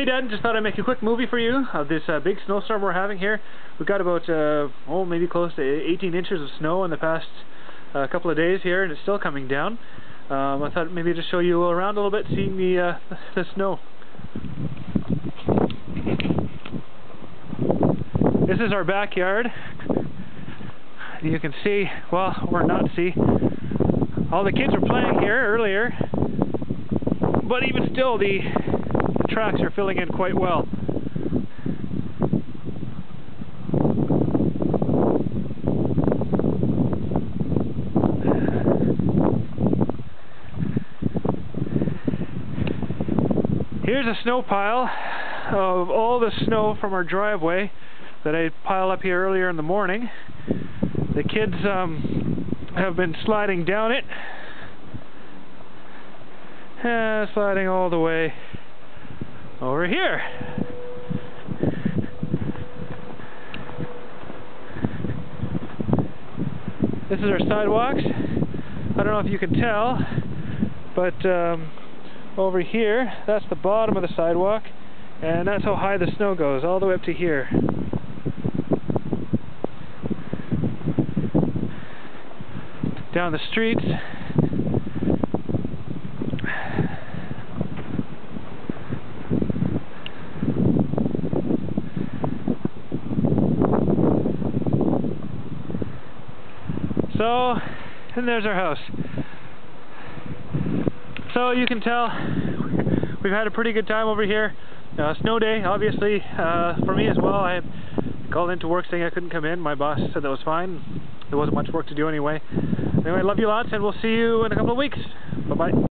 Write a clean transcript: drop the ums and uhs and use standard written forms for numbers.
Hey Dad, just thought I'd make a quick movie for you of this big snowstorm we're having here. We've got about, maybe close to 18 inches of snow in the past couple of days here, and it's still coming down. I thought maybe just show you around a little bit, seeing the snow. This is our backyard. You can see, well, or not see, all the kids were playing here earlier, but even still the tracks are filling in quite well. Here's a snow pile of all the snow from our driveway that I piled up here earlier in the morning. The kids have been sliding down it, sliding all the way over here. This is our sidewalks. I don't know if you can tell, but over here, that's the bottom of the sidewalk, and that's how high the snow goes, all the way up to here. Down the streets. So, and there's our house. So you can tell we've had a pretty good time over here. Snow day, obviously, for me as well. I had called into work saying I couldn't come in. My boss said that was fine. There wasn't much work to do anyway. Anyway, love you lots, and we'll see you in a couple of weeks. Bye-bye.